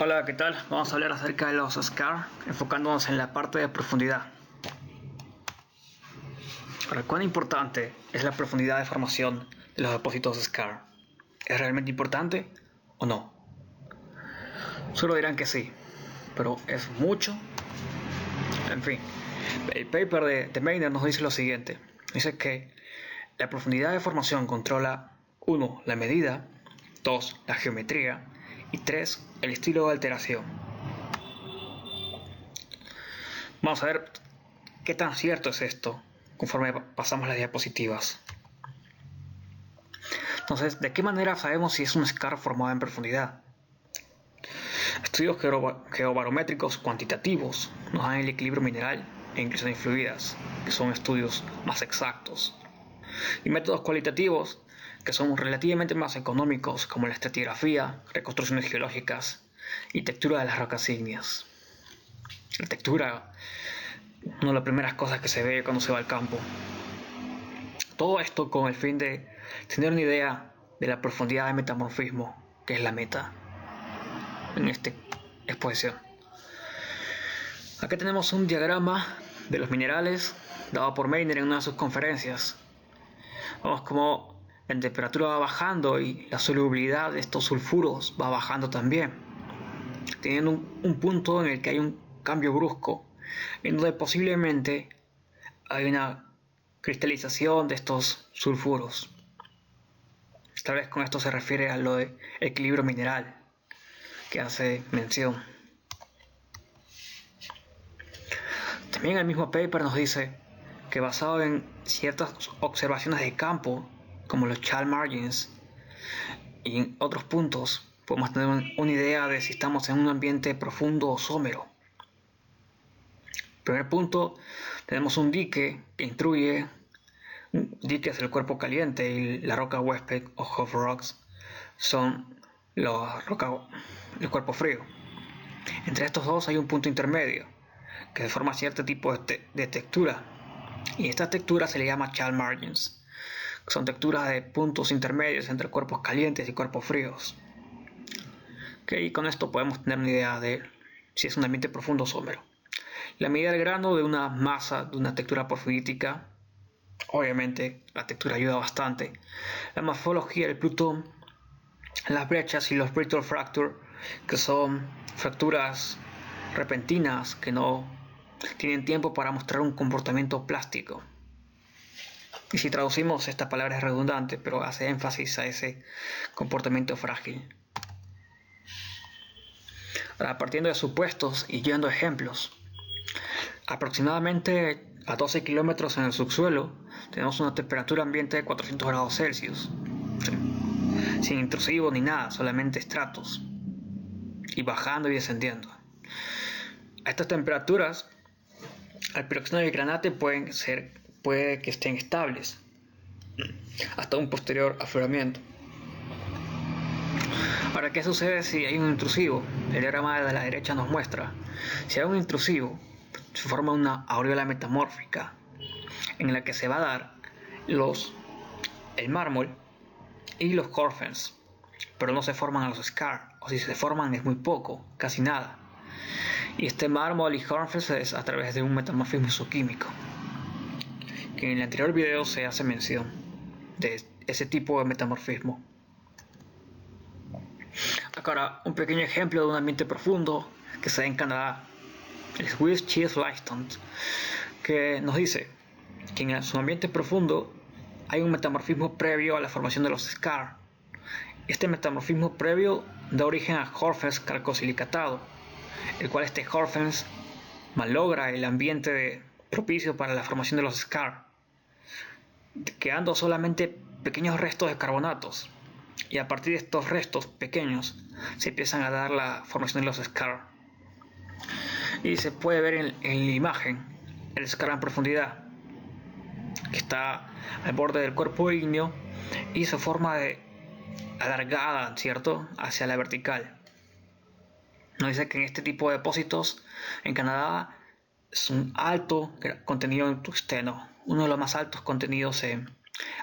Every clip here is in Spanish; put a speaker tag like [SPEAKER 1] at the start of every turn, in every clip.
[SPEAKER 1] Hola, ¿qué tal? Vamos a hablar acerca de los scar, enfocándonos en la parte de profundidad. Ahora, ¿cuán importante es la profundidad de formación de los depósitos scar? ¿Es realmente importante o no? Solo dirán que sí, pero ¿es mucho? En fin, el paper de Maynard nos dice lo siguiente. Dice que la profundidad de formación controla 1. La medida, 2. La geometría y 3. El estilo de alteración. Vamos a ver qué tan cierto es esto conforme pasamos las diapositivas. Entonces, ¿de qué manera sabemos si es un scar formado en profundidad? Estudios geobarométricos cuantitativos nos dan el equilibrio mineral e inclusiones fluidas, que son estudios más exactos. Y métodos cualitativos, que son relativamente más económicos, como la estratigrafía, reconstrucciones geológicas y textura de las rocas ígneas. La textura, una de las primeras cosas que se ve cuando se va al campo. Todo esto con el fin de tener una idea de la profundidad de metamorfismo, que es la meta en esta exposición. Acá tenemos un diagrama de los minerales dado por Maynard en una de sus conferencias. Vemos como la temperatura va bajando y la solubilidad de estos sulfuros va bajando también, teniendo un punto en el que hay un cambio brusco, en donde posiblemente hay una cristalización de estos sulfuros. Tal vez con esto se refiere a lo de equilibrio mineral que hace mención. También el mismo paper nos dice que basado en ciertas observaciones de campo, como los Chal margins y en otros puntos, podemos tener una idea de si estamos en un ambiente profundo o somero. Primer punto, tenemos un dique que intruye. Un dique es el cuerpo caliente y la roca huésped o Hof rocks son el cuerpo frío. Entre estos dos hay un punto intermedio que forma cierto tipo de textura, y esta textura se le llama Chal margins, que son texturas de puntos intermedios entre cuerpos calientes y cuerpos fríos. Y con esto podemos tener una idea de si es un ambiente profundo o somero. La medida del grano de una masa de una textura porfidítica, obviamente la textura ayuda bastante. La morfología del plutón, las brechas y los brittle fracture, que son fracturas repentinas que no tienen tiempo para mostrar un comportamiento plástico. Y si traducimos, esta palabra es redundante, pero hace énfasis a ese comportamiento frágil. Ahora, partiendo de supuestos y yendo a ejemplos, aproximadamente a 12 kilómetros en el subsuelo tenemos una temperatura ambiente de 400 grados Celsius, sin intrusivo ni nada, solamente estratos, y bajando y descendiendo. A estas temperaturas, el piroxeno y el granate puede que estén estables hasta un posterior afloramiento. Ahora, ¿qué sucede si hay un intrusivo? El diagrama de la derecha nos muestra. Si hay un intrusivo, se forma una aureola metamórfica en la que se va a dar el mármol y los hornfels, pero no se forman los scar, o si se forman es muy poco, casi nada. Y este mármol y hornfels es a través de un metamorfismo isoquímico, que en el anterior video se hace mención de ese tipo de metamorfismo. Ahora, un pequeño ejemplo de un ambiente profundo que se da en Canadá, el Swiss Cheese Limestone, que nos dice que en su ambiente profundo hay un metamorfismo previo a la formación de los scar. Este metamorfismo previo da origen a hornfels calcosilicatado, el cual este hornfels malogra el ambiente propicio para la formación de los scar, quedando solamente pequeños restos de carbonatos, y a partir de estos restos pequeños se empiezan a dar la formación de los scar. Y se puede ver en la imagen el scar en profundidad, que está al borde del cuerpo ígneo y su forma de alargada, ¿cierto?, hacia la vertical. Nos dice que en este tipo de depósitos en Canadá es un alto contenido en tungsteno, uno de los más altos contenidos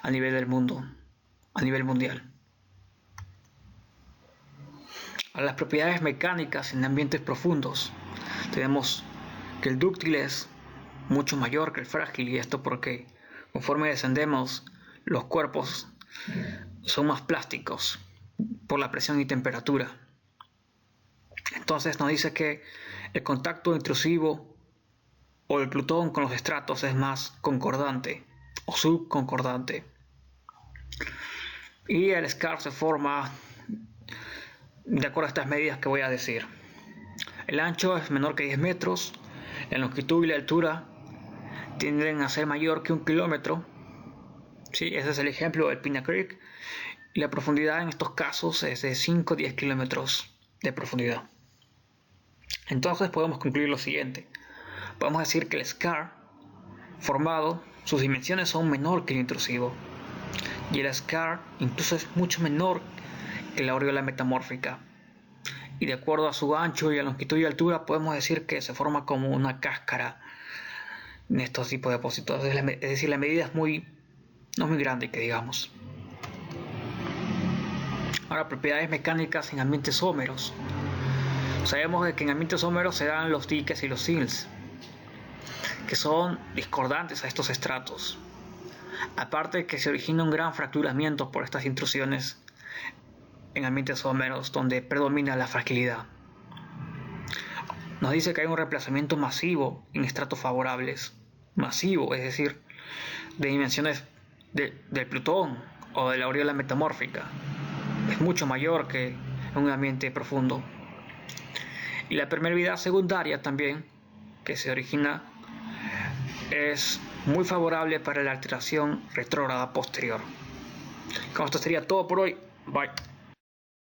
[SPEAKER 1] a nivel del mundo, a nivel mundial. A las propiedades mecánicas en ambientes profundos, tenemos que el dúctil es mucho mayor que el frágil, y esto porque conforme descendemos los cuerpos son más plásticos por la presión y temperatura. Entonces nos dice que el contacto intrusivo o el plutón con los estratos es más concordante o subconcordante, y el scar se forma de acuerdo a estas medidas que voy a decir. El ancho es menor que 10 metros, la longitud y la altura tienden a ser mayor que 1 kilómetro. ¿Sí? Ese es el ejemplo del Pina Creek, y la profundidad en estos casos es de 5 a 10 kilómetros de profundidad. Entonces podemos concluir lo siguiente: podemos decir que el scar formado, sus dimensiones son menor que el intrusivo, y el scar incluso es mucho menor que la aureola metamórfica, y de acuerdo a su ancho y a longitud y altura podemos decir que se forma como una cáscara en estos tipos de depósitos. Es decir, la medida no es muy grande, que digamos. Ahora, propiedades mecánicas en ambientes húmedos. Sabemos que en ambientes húmedos se dan los diques y los sills, que son discordantes a estos estratos. Aparte que se origina un gran fracturamiento por estas intrusiones en ambientes húmedos donde predomina la fragilidad. Nos dice que hay un reemplazamiento masivo en estratos favorables. Masivo, es decir, de dimensiones del plutón o de la aureola metamórfica. Es mucho mayor que en un ambiente profundo. Y la permeabilidad secundaria también, que se origina, es muy favorable para la alteración retrógrada posterior. Con esto sería todo por hoy. Bye.